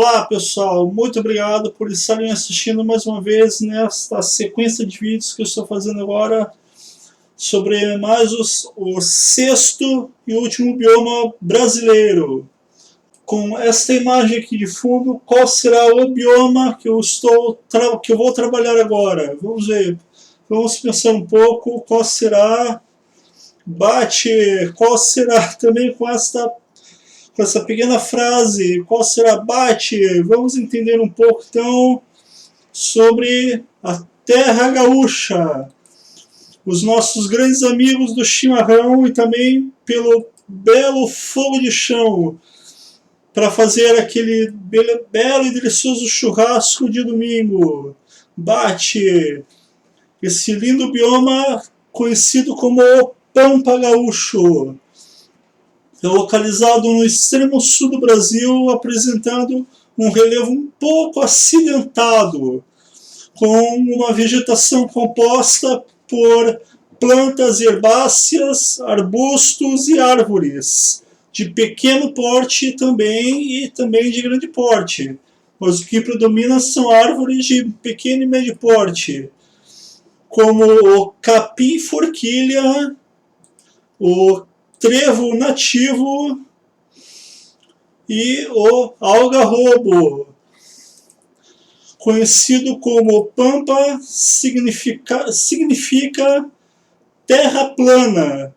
Olá pessoal, muito obrigado por estarem assistindo mais uma vez nesta sequência de vídeos que eu estou fazendo agora sobre mais o sexto e último bioma brasileiro. Com esta imagem aqui de fundo, qual será o bioma que eu vou trabalhar agora? Vamos ver, vamos pensar um pouco qual será, qual será também com essa pequena frase, qual será Bate? Vamos entender um pouco então sobre a terra gaúcha, os nossos grandes amigos do chimarrão e também pelo belo fogo de chão para fazer aquele belo e delicioso churrasco de domingo. Bate, esse lindo bioma conhecido como o Pampa Gaúcho. É localizado no extremo sul do Brasil, apresentando um relevo um pouco acidentado, com uma vegetação composta por plantas herbáceas, arbustos e árvores, de pequeno porte e também de grande porte. Mas o que predomina são árvores de pequeno e médio porte, como o capim-forquilha, o trevo nativo e o algarrobo. Conhecido como pampa, significa terra plana.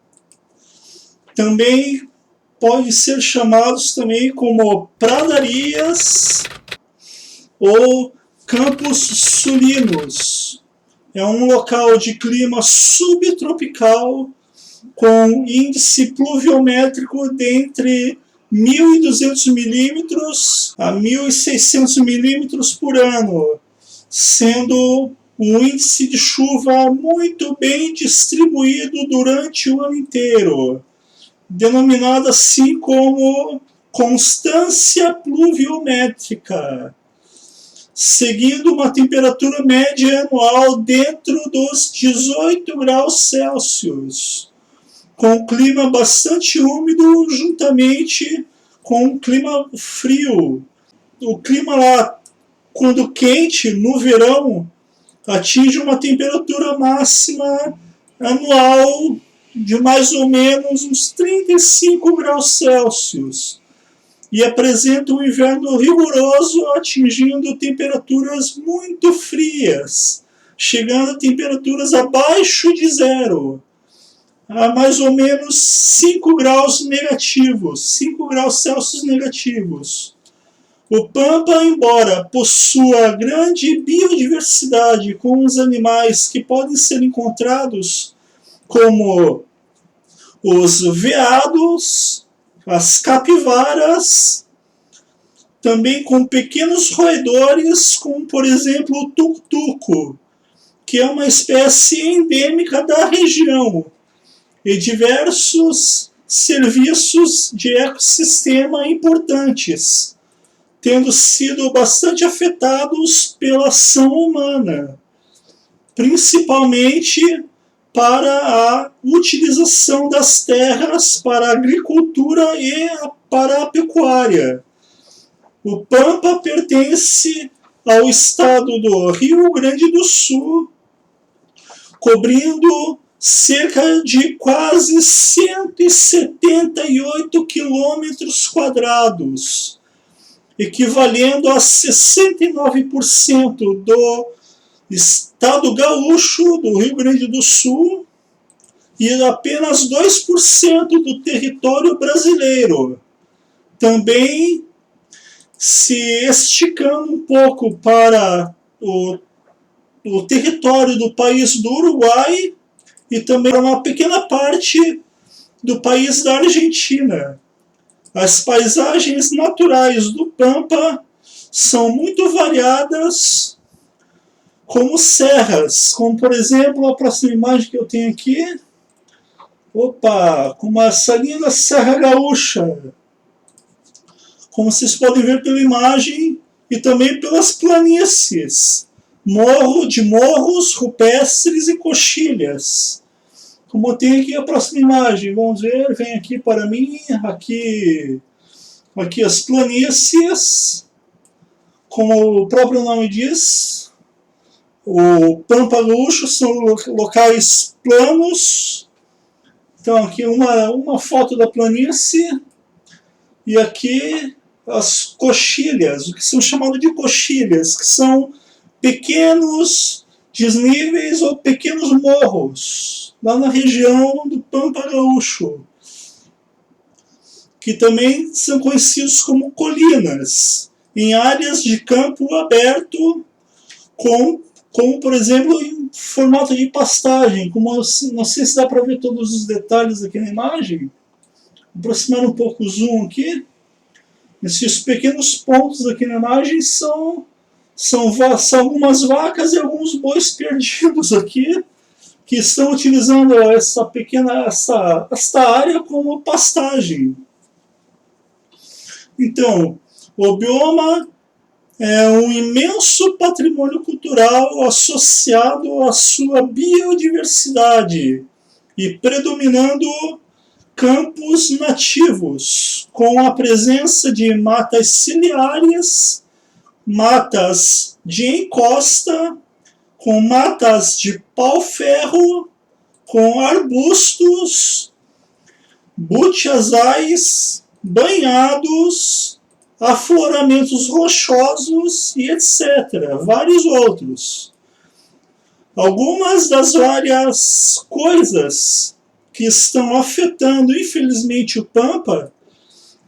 Também pode ser chamados também como pradarias ou campos sulinos. É um local de clima subtropical com índice pluviométrico de entre 1.200 milímetros a 1.600 milímetros por ano, sendo um índice de chuva muito bem distribuído durante o ano inteiro, denominado assim como constância pluviométrica, seguindo uma temperatura média anual dentro dos 18 graus Celsius, com um clima bastante úmido juntamente com um clima frio. O clima lá, quando quente, no verão, atinge uma temperatura máxima anual de mais ou menos uns 35 graus Celsius e apresenta um inverno rigoroso, atingindo temperaturas muito frias, chegando a temperaturas abaixo de zero, a mais ou menos 5 graus negativos, 5 graus Celsius negativos. O Pampa, embora possua grande biodiversidade com os animais que podem ser encontrados, como os veados, as capivaras, também com pequenos roedores, como por exemplo o tucutuco, que é uma espécie endêmica da região, e diversos serviços de ecossistema importantes, tendo sido bastante afetados pela ação humana, principalmente para a utilização das terras para a agricultura e para a pecuária. O Pampa pertence ao estado do Rio Grande do Sul, cobrindo cerca de quase 178 quilômetros quadrados, equivalendo a 69% do estado gaúcho do Rio Grande do Sul e apenas 2% do território brasileiro. Também se esticando um pouco para o território do país do Uruguai e também para uma pequena parte do país da Argentina. As paisagens naturais do Pampa são muito variadas, como serras, como por exemplo a próxima imagem que eu tenho aqui, como essa linda Serra Gaúcha, como vocês podem ver pela imagem, e também pelas planícies, de morros rupestres e coxilhas. Como tem aqui a próxima imagem, vamos ver, vem aqui para mim, aqui as planícies, como o próprio nome diz, o Pampa Gaúcho são locais planos. Então aqui uma foto da planície e aqui as coxilhas, o que são chamados de coxilhas, que são pequenos desníveis ou pequenos morros, lá na região do Pampa Gaúcho, que também são conhecidos como colinas, em áreas de campo aberto, como por exemplo, em formato de pastagem. Como não sei se dá para ver todos os detalhes aqui na imagem. Vou aproximar um pouco o zoom aqui. Esses pequenos pontos aqui na imagem são algumas vacas e alguns bois perdidos aqui, que estão utilizando esta área como pastagem. Então, o bioma é um imenso patrimônio cultural associado à sua biodiversidade e predominando campos nativos, com a presença de matas ciliares, matas de encosta, com matas de pau-ferro, com arbustos, butiazais, banhados, afloramentos rochosos e etc. Vários outros. Algumas das várias coisas que estão afetando, infelizmente, o Pampa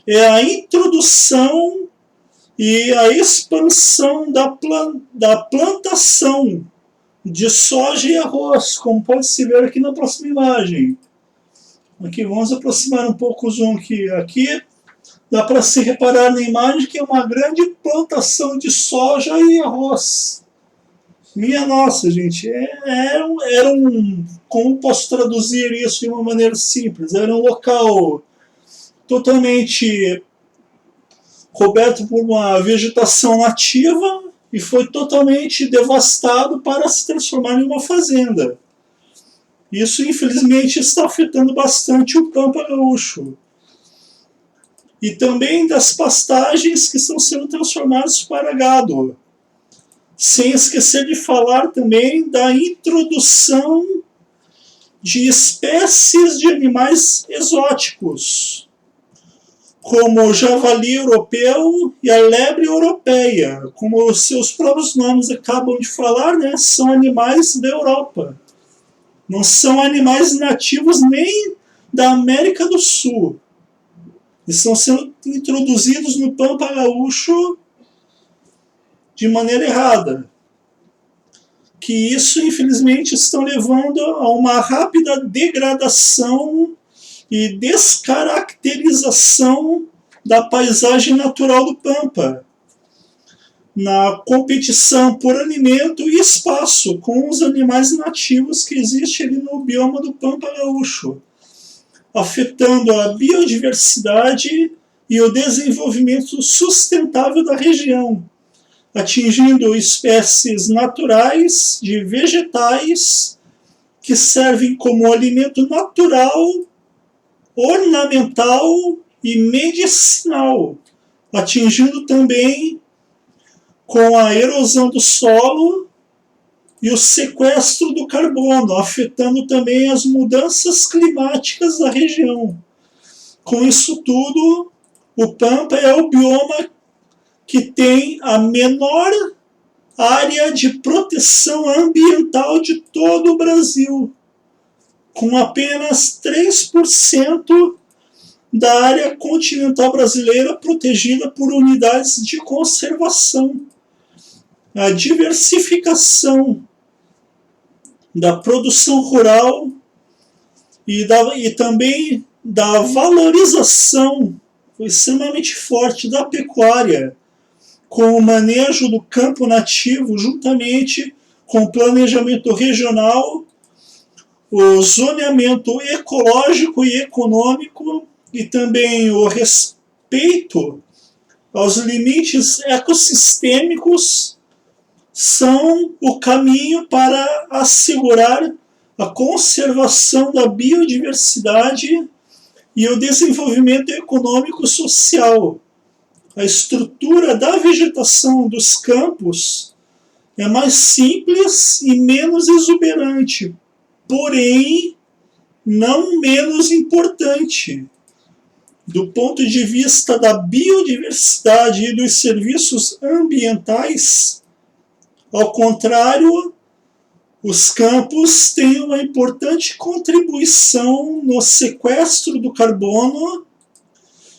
é a introdução e a expansão da plantação de soja e arroz, como pode se ver aqui na próxima imagem. Aqui, vamos aproximar um pouco o zoom aqui. Dá para se reparar na imagem que é uma grande plantação de soja e arroz. Minha nossa, gente, como posso traduzir isso de uma maneira simples? Era um local totalmente coberto por uma vegetação nativa e foi totalmente devastado para se transformar em uma fazenda. Isso, infelizmente, está afetando bastante o Pampa Gaúcho. E também das pastagens que estão sendo transformadas para gado. Sem esquecer de falar também da introdução de espécies de animais exóticos, como o javali europeu e a lebre europeia. Como os seus próprios nomes acabam de falar, né, são animais da Europa. Não são animais nativos nem da América do Sul. Estão sendo introduzidos no Pampa Gaúcho de maneira errada. Que isso, infelizmente, estão levando a uma rápida degradação e descaracterização da paisagem natural do Pampa, na competição por alimento e espaço com os animais nativos que existem ali no bioma do Pampa Gaúcho, afetando a biodiversidade e o desenvolvimento sustentável da região, atingindo espécies naturais de vegetais que servem como alimento natural, ornamental e medicinal, atingindo também com a erosão do solo e o sequestro do carbono, afetando também as mudanças climáticas da região. Com isso tudo, o Pampa é o bioma que tem a menor área de proteção ambiental de todo o Brasil, com apenas 3% da área continental brasileira protegida por unidades de conservação. A diversificação da produção rural e também da valorização extremamente forte da pecuária, com o manejo do campo nativo, juntamente com o planejamento regional, o zoneamento ecológico e econômico e também o respeito aos limites ecossistêmicos são o caminho para assegurar a conservação da biodiversidade e o desenvolvimento econômico e social, a estrutura da vegetação dos campos é mais simples e menos exuberante, porém não menos importante. Do ponto de vista da biodiversidade e dos serviços ambientais, ao contrário, os campos têm uma importante contribuição no sequestro do carbono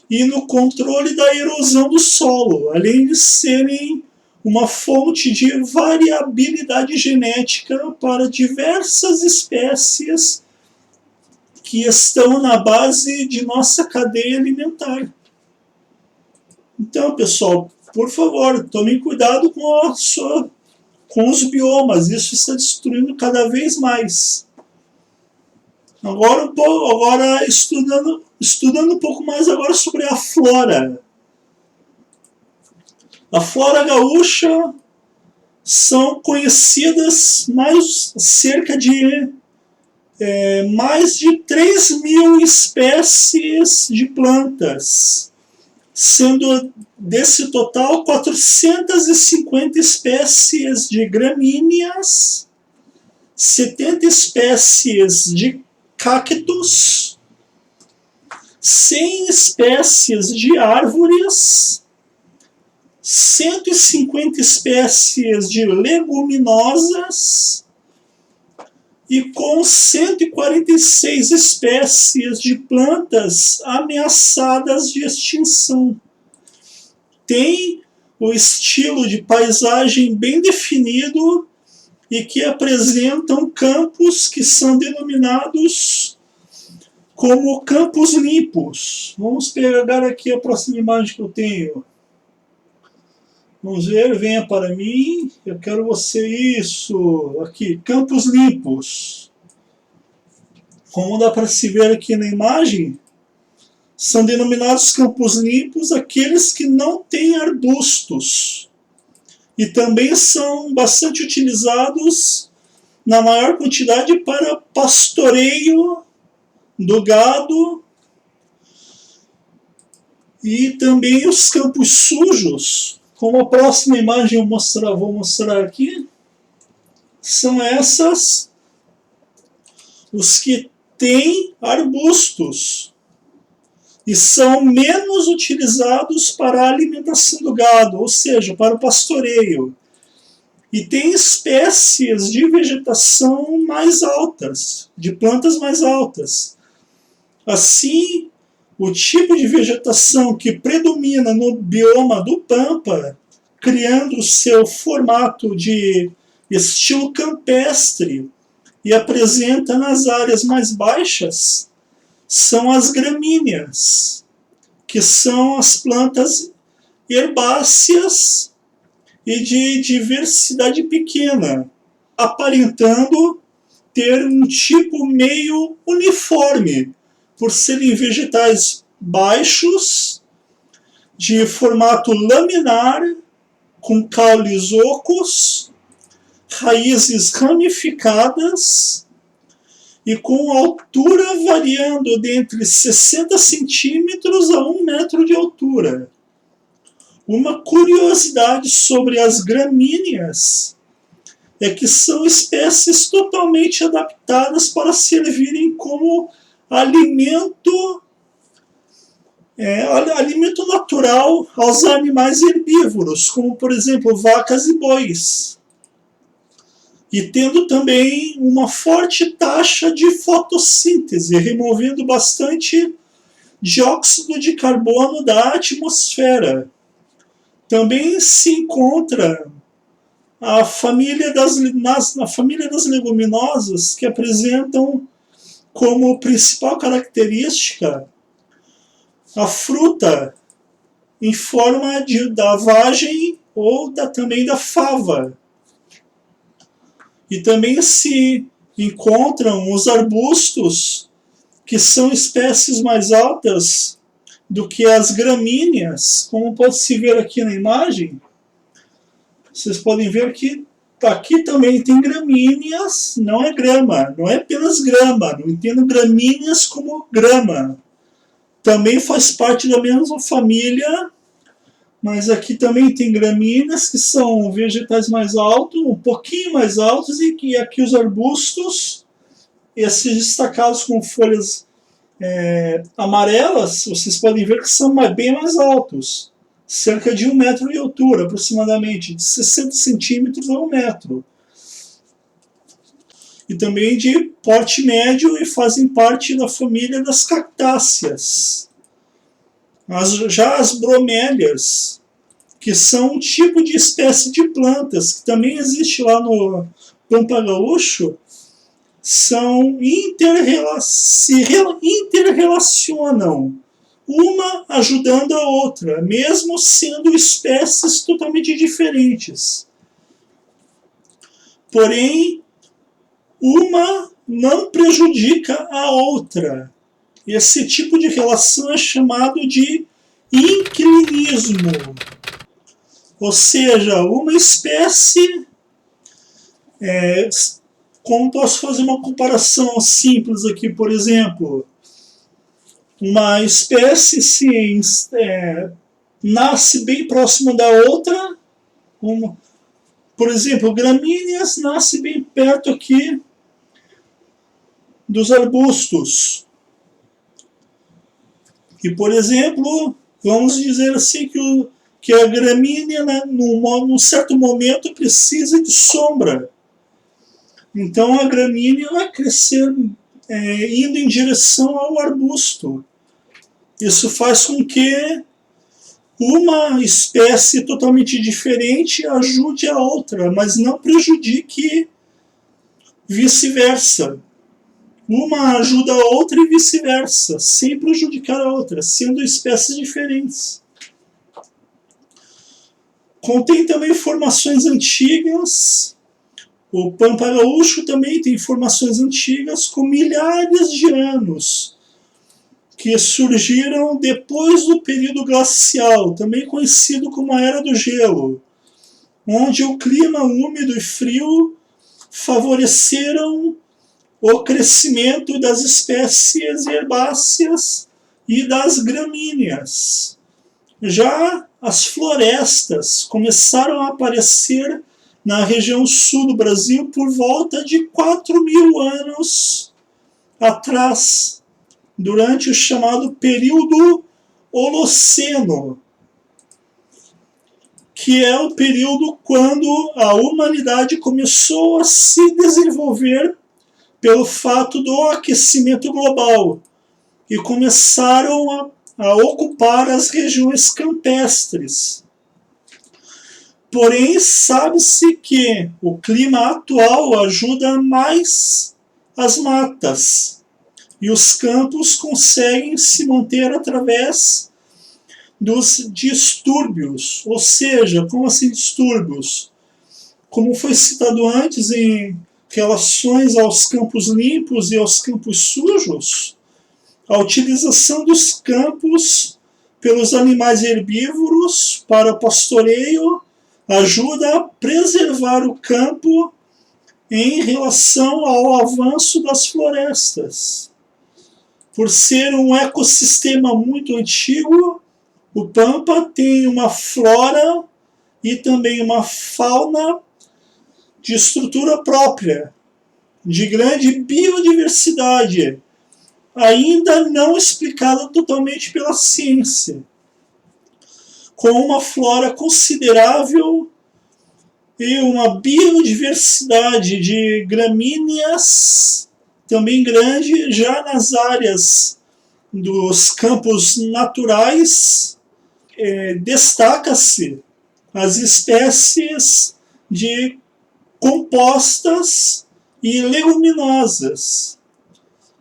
e no controle da erosão do solo, além de serem uma fonte de variabilidade genética para diversas espécies que estão na base de nossa cadeia alimentar. Então, pessoal, por favor, tomem cuidado com os biomas, isso está destruindo cada vez mais. Agora estudando um pouco mais agora sobre a flora. A flora gaúcha são conhecidas cerca de mais de 3.000 espécies de plantas, sendo desse total 450 espécies de gramíneas, 70 espécies de cactos, 100 espécies de árvores, 150 espécies de leguminosas e com 146 espécies de plantas ameaçadas de extinção. Tem o estilo de paisagem bem definido e que apresentam campos que são denominados como campos limpos. Vamos pegar aqui a próxima imagem que eu tenho. Vamos ver, venha para mim, eu quero você, isso, aqui, campos limpos. Como dá para se ver aqui na imagem, são denominados campos limpos aqueles que não têm arbustos. E também são bastante utilizados na maior quantidade para pastoreio do gado. E também os campos sujos, como a próxima imagem vou mostrar aqui, são os que têm arbustos e são menos utilizados para a alimentação do gado, ou seja, para o pastoreio. E tem espécies de vegetação mais altas, de plantas mais altas. Assim, o tipo de vegetação que predomina no bioma do Pampa, criando o seu formato de estilo campestre e apresenta nas áreas mais baixas, são as gramíneas, que são as plantas herbáceas e de diversidade pequena, aparentando ter um tipo meio uniforme, por serem vegetais baixos, de formato laminar, com caules ocos, raízes ramificadas e com altura variando de entre 60 centímetros a 1 metro de altura. Uma curiosidade sobre as gramíneas é que são espécies totalmente adaptadas para servirem como alimento natural aos animais herbívoros, como por exemplo vacas e bois, e tendo também uma forte taxa de fotossíntese, removendo bastante dióxido de carbono da atmosfera. Também se encontra a família das leguminosas, que apresentam como principal característica a fruta em forma da vagem ou também da fava. E também se encontram os arbustos, que são espécies mais altas do que as gramíneas, como pode-se ver aqui na imagem. Vocês podem ver que aqui também tem gramíneas, não é grama, não é apenas grama, não entendo gramíneas como grama. Também faz parte da mesma família Mas aqui também tem gramíneas, que são vegetais mais altos, um pouquinho mais altos, e aqui os arbustos, esses destacados com folhas amarelas, vocês podem ver que são bem mais altos, cerca de 1 metro de altura, aproximadamente, de 60 centímetros a 1 metro. E também de porte médio e fazem parte da família das cactáceas. Já as bromélias, que são um tipo de espécie de plantas, que também existe lá no Pampa Gaúcho, se interrelacionam, uma ajudando a outra, mesmo sendo espécies totalmente diferentes. Porém, uma não prejudica a outra. Esse tipo de relação é chamado de inclinismo. Ou seja, uma espécie... como posso fazer uma comparação simples aqui, por exemplo? Uma espécie nasce bem próxima da outra. Por exemplo, gramíneas nasce bem perto aqui dos arbustos. E, por exemplo, vamos dizer assim que a gramínea, né, num certo momento, precisa de sombra. Então a gramínea vai crescer indo em direção ao arbusto. Isso faz com que uma espécie totalmente diferente ajude a outra, mas não prejudique vice-versa. Uma ajuda a outra e vice-versa, sem prejudicar a outra, sendo espécies diferentes. Contém também formações antigas. O Pampa Gaúcho também tem formações antigas com milhares de anos, que surgiram depois do período glacial, também conhecido como a Era do Gelo, onde o clima úmido e frio favoreceram o crescimento das espécies herbáceas e das gramíneas. Já as florestas começaram a aparecer na região sul do Brasil por volta de 4.000 anos atrás, durante o chamado período Holoceno, que é o período quando a humanidade começou a se desenvolver pelo fato do aquecimento global e começaram a ocupar as regiões campestres. Porém, sabe-se que o clima atual ajuda mais as matas e os campos conseguem se manter através dos distúrbios. Ou seja, como assim distúrbios? Como foi citado antes em relações aos campos limpos e aos campos sujos, a utilização dos campos pelos animais herbívoros para pastoreio ajuda a preservar o campo em relação ao avanço das florestas. Por ser um ecossistema muito antigo, o Pampa tem uma flora e também uma fauna de estrutura própria, de grande biodiversidade, ainda não explicada totalmente pela ciência, com uma flora considerável e uma biodiversidade de gramíneas também grande, já nas áreas dos campos naturais. Destaca-se as espécies de compostas e leguminosas.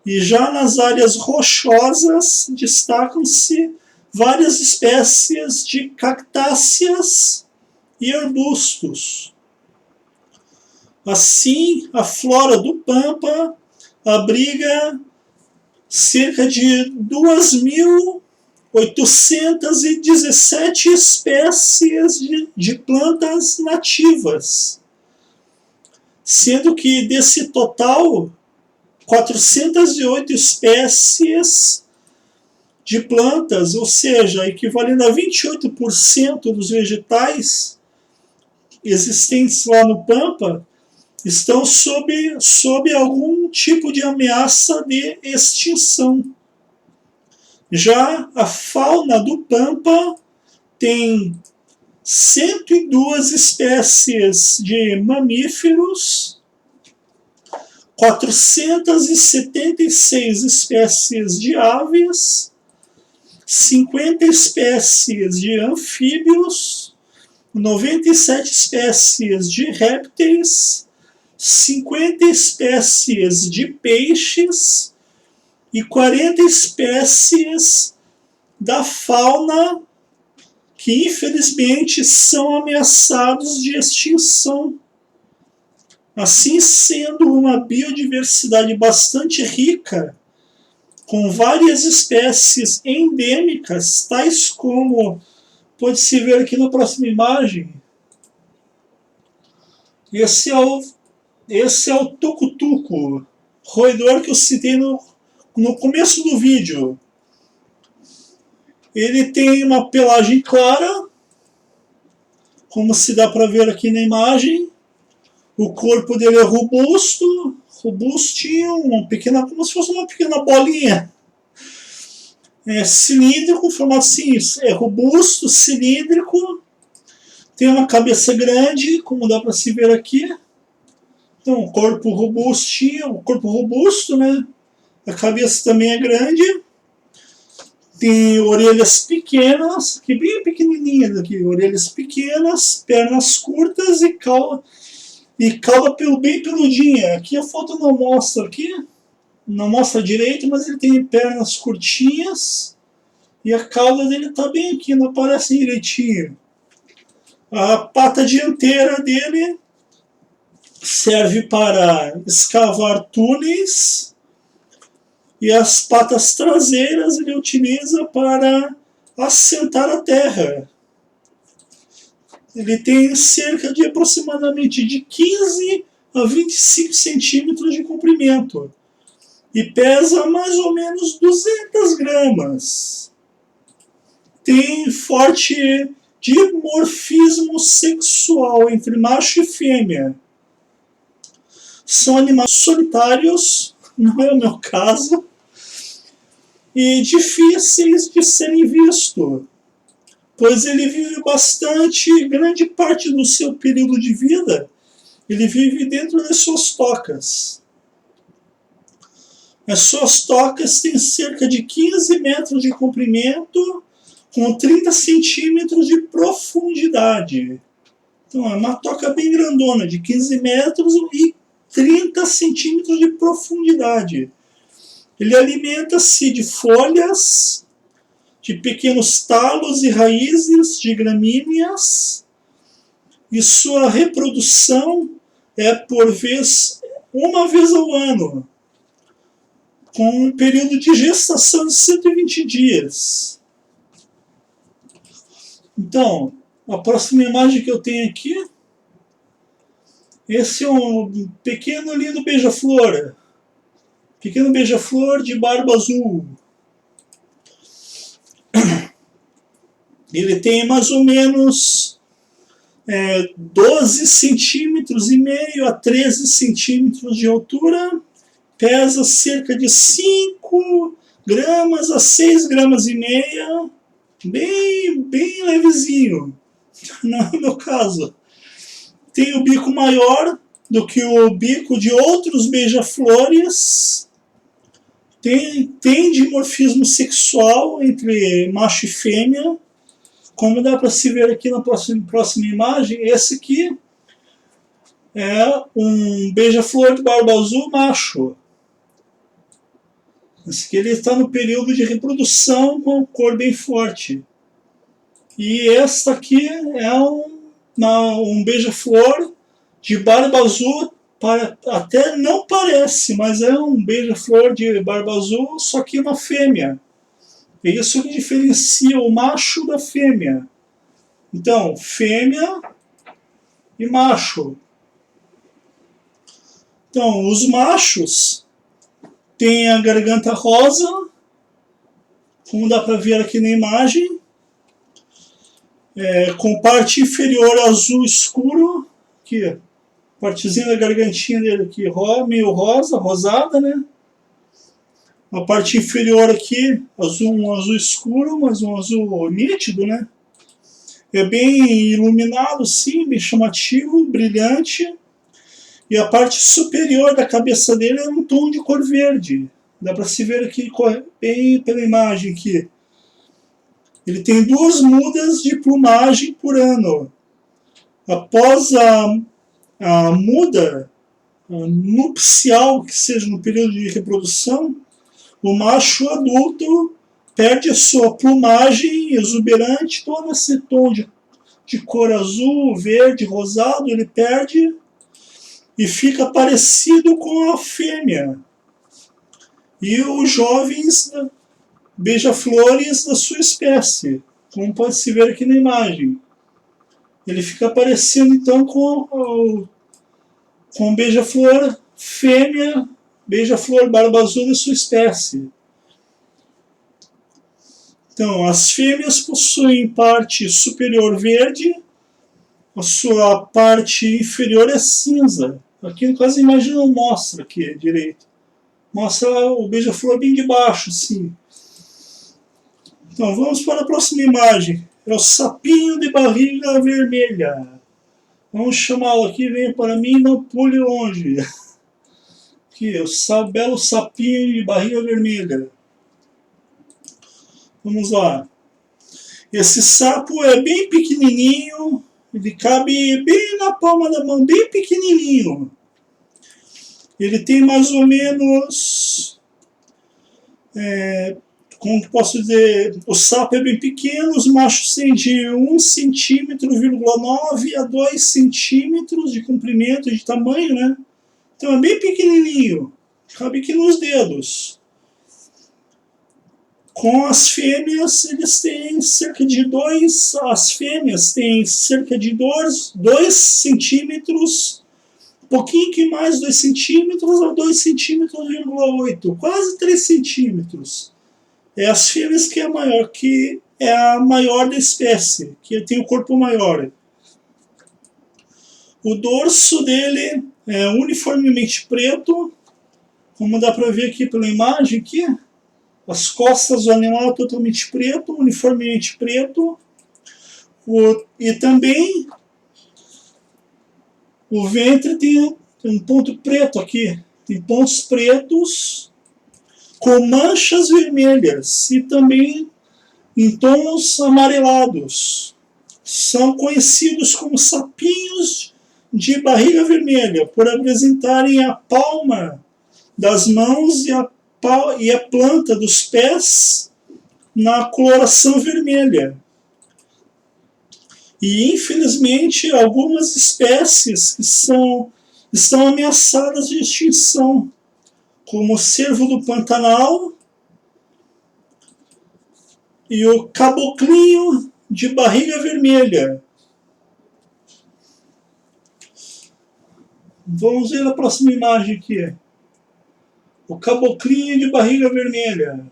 E já nas áreas rochosas destacam-se várias espécies de cactáceas e arbustos. Assim, a flora do Pampa abriga cerca de 2.817 espécies de plantas nativas, sendo que desse total, 408 espécies de plantas, ou seja, equivalendo a 28% dos vegetais existentes lá no Pampa, estão sob algum tipo de ameaça de extinção. Já a fauna do Pampa tem 102 espécies de mamíferos, 476 espécies de aves, 50 espécies de anfíbios, 97 espécies de répteis, 50 espécies de peixes e 40 espécies da fauna que infelizmente são ameaçados de extinção. Assim sendo uma biodiversidade bastante rica, com várias espécies endêmicas, tais como pode-se ver aqui na próxima imagem. Esse é o tucutuco, roedor que eu citei no começo do vídeo. Ele tem uma pelagem clara, como se dá para ver aqui na imagem. O corpo dele é robusto, robustinho, como se fosse uma pequena bolinha. É cilíndrico, formato assim, é robusto, cilíndrico, tem uma cabeça grande, como dá para se ver aqui. Então, corpo robustinho, corpo robusto, né? A cabeça também é grande. Tem orelhas pequenas, aqui bem pequenininhas aqui, orelhas pequenas, pernas curtas e cauda bem peludinha. Aqui a foto não mostra aqui, não mostra direito, mas ele tem pernas curtinhas e a cauda dele está bem aqui, não aparece direitinho. A pata dianteira dele serve para escavar túneis e as patas traseiras ele utiliza para assentar a terra. Ele tem cerca de aproximadamente de 15 a 25 centímetros de comprimento e pesa mais ou menos 200 gramas. Tem forte dimorfismo sexual entre macho e fêmea. São animais solitários, não é o meu caso, e difíceis de serem vistos, pois ele vive grande parte do seu período de vida, ele vive dentro das suas tocas. As suas tocas têm cerca de 15 metros de comprimento, com 30 centímetros de profundidade. Então é uma toca bem grandona, de 15 metros e 30 centímetros de profundidade. Ele alimenta-se de folhas, de pequenos talos e raízes de gramíneas, e sua reprodução é uma vez ao ano, com um período de gestação de 120 dias. Então, a próxima imagem que eu tenho aqui, esse é um pequeno lindo beija-flor. Pequeno beija-flor de barba azul. Ele tem mais ou menos 12 centímetros e meio a 13 centímetros de altura. Pesa cerca de 5 gramas a 6 gramas e meia. Bem levezinho, no meu caso. Tem o bico maior do que o bico de outros beija-flores. Tem dimorfismo sexual entre macho e fêmea. Como dá para se ver aqui na próxima imagem, esse aqui é um beija-flor de barba azul macho. Esse aqui ele está no período de reprodução com cor bem forte. E esta aqui é um beija-flor de barba azul, até não parece, mas é um beija-flor de barba azul, só que uma fêmea. É isso que diferencia o macho da fêmea. Então, fêmea e macho. Então, os machos têm a garganta rosa, como dá para ver aqui na imagem, com parte inferior azul escuro, aqui, partezinha da gargantinha dele aqui, meio rosa, rosada, né? A parte inferior aqui, um azul escuro, mas um azul nítido, né? É bem iluminado, sim, bem chamativo, brilhante. E a parte superior da cabeça dele é um tom de cor verde. Dá para se ver aqui bem pela imagem aqui. Ele tem 2 mudas de plumagem por ano. Após a muda nupcial, que seja no período de reprodução, o macho adulto perde a sua plumagem exuberante, todo esse tom de cor azul, verde, rosado, ele perde e fica parecido com a fêmea. E os jovens beija-flores da sua espécie, como pode se ver aqui na imagem. Ele fica parecendo então com beija-flor fêmea, beija-flor barba azul da sua espécie. Então, as fêmeas possuem parte superior verde, a sua parte inferior é cinza. Aqui no caso a imagem não mostra aqui direito. Mostra o beija-flor bem de baixo, sim. Então vamos para a próxima imagem. É o sapinho de barriga vermelha. Vamos chamá-lo aqui, venha para mim e não pule longe. Aqui, o belo sapinho de barriga vermelha. Vamos lá. Esse sapo é bem pequenininho, ele cabe bem na palma da mão, bem pequenininho. Ele tem mais ou menos, como que posso dizer, o sapo é bem pequeno, os machos têm de 1,9 centímetro a 2 centímetros de comprimento, de tamanho, né? Então é bem pequenininho, cabe aqui nos dedos. Com as fêmeas, eles têm cerca de 2 centímetros, um pouquinho que mais, 2 centímetros a 2,8 centímetros, quase 3 centímetros. É as fêmeas que é a maior da espécie, que tem o corpo maior. O dorso dele é uniformemente preto, como dá para ver aqui pela imagem aqui. As costas do animal totalmente preto, uniformemente preto. E também o ventre tem um ponto preto aqui. Tem pontos pretos com manchas vermelhas e também em tons amarelados. São conhecidos como sapinhos de barriga vermelha por apresentarem a palma das mãos e a planta dos pés na coloração vermelha. E, infelizmente, algumas espécies que estão ameaçadas de extinção, como o cervo do Pantanal e o caboclinho de barriga vermelha. Vamos ver a próxima imagem aqui. O caboclinho de barriga vermelha.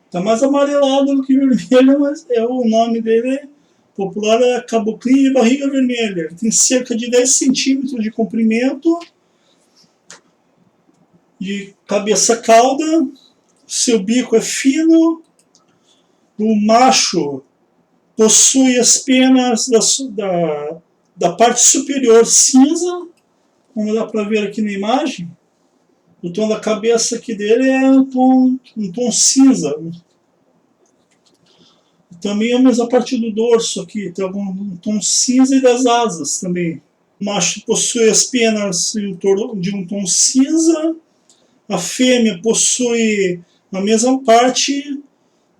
Está mais amarelado do que vermelho, mas o nome dele popular é caboclinho de barriga vermelha. Ele tem cerca de 10 centímetros de comprimento, de cabeça-cauda, seu bico é fino, o macho possui as penas da parte superior cinza, como dá para ver aqui na imagem. O tom da cabeça aqui dele é um tom cinza. Também a mesma parte do dorso aqui, tem um tom cinza e das asas também. O macho possui as penas de um tom cinza, a fêmea possui a mesma parte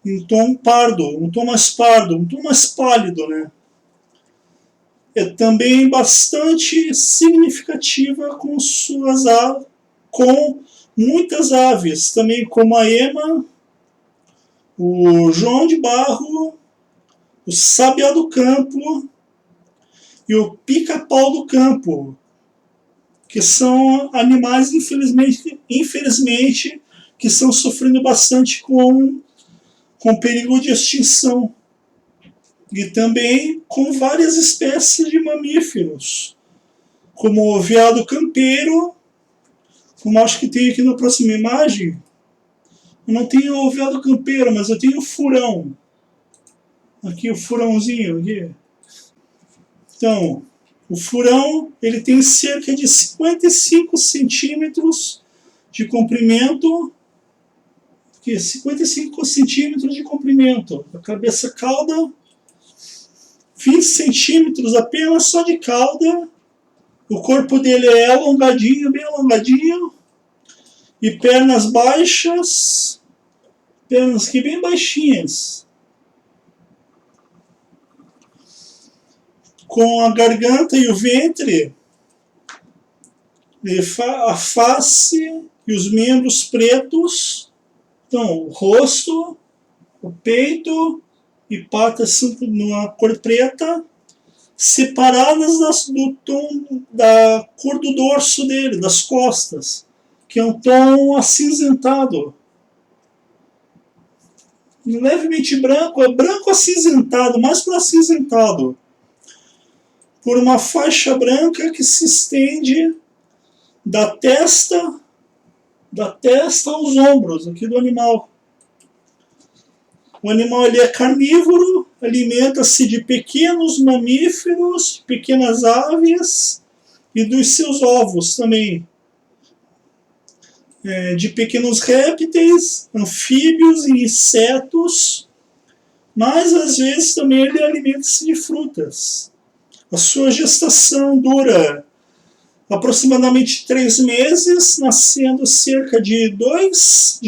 em tom pardo, um tom mais pálido, né? É também bastante significativa com muitas aves, também como a ema, o João de Barro, o sabiá do campo e o pica-pau do campo, que são animais, infelizmente, que estão sofrendo bastante com com perigo de extinção. E também com várias espécies de mamíferos, como o veado campeiro, como acho que tem aqui na próxima imagem. Eu não tenho o veado campeiro, mas eu tenho o furão. Aqui o furãozinho. Aqui. Então, o furão ele tem cerca de 55 centímetros de comprimento. Aqui, 55 centímetros de comprimento. A cabeça cauda, 20 centímetros apenas só de cauda. O corpo dele é alongadinho, bem alongadinho. E pernas baixas, pernas aqui bem baixinhas. Com a garganta e o ventre, a face e os membros pretos. Então, o rosto, o peito e patas numa cor preta, separadas do tom da cor do dorso dele, das costas, que é um tom acinzentado. Levemente branco, é branco acinzentado, mais para acinzentado, por uma faixa branca que se estende da testa aos ombros aqui do animal. O animal ele é carnívoro, alimenta-se de pequenos mamíferos, pequenas aves e dos seus ovos também. De pequenos répteis, anfíbios e insetos, mas às vezes também ele alimenta-se de frutas. A sua gestação dura aproximadamente 3 meses, nascendo cerca de 2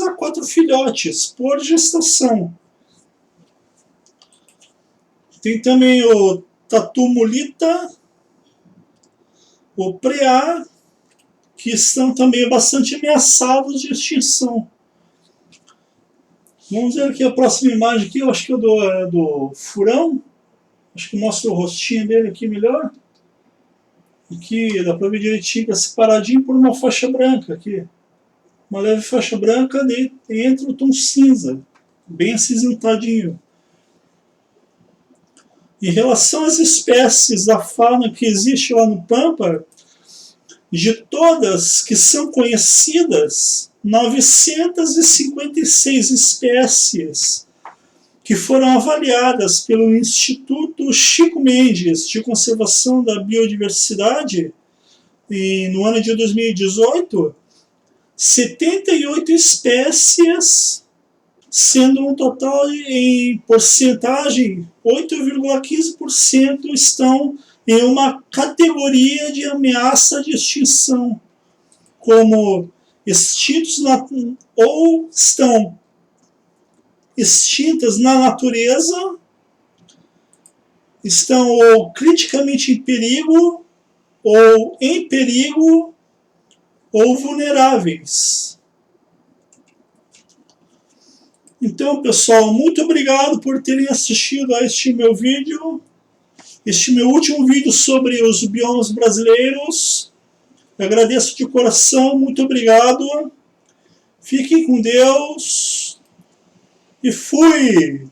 a 4 filhotes por gestação. Tem também o tatu mulita, o preá, que estão também bastante ameaçados de extinção. Vamos ver aqui a próxima imagem aqui, eu acho que é do furão. Acho que mostra o rostinho dele aqui melhor. Aqui dá para ver direitinho, está separadinho por uma faixa branca aqui. Uma leve faixa branca entre o tom cinza, bem acinzentadinho. Em relação às espécies da fauna que existe lá no Pampa, de todas que são conhecidas, 956 espécies que foram avaliadas pelo Instituto Chico Mendes de Conservação da Biodiversidade no ano de 2018, 78 espécies, sendo um total em porcentagem, 8,15% estão em uma categoria de ameaça de extinção, como extintos ou estão extintas na natureza, estão ou criticamente em perigo, ou em perigo, ou vulneráveis. Então, pessoal, muito obrigado por terem assistido a este meu vídeo, este meu último vídeo sobre os biomas brasileiros. Eu agradeço de coração, muito obrigado. Fiquem com Deus e fui!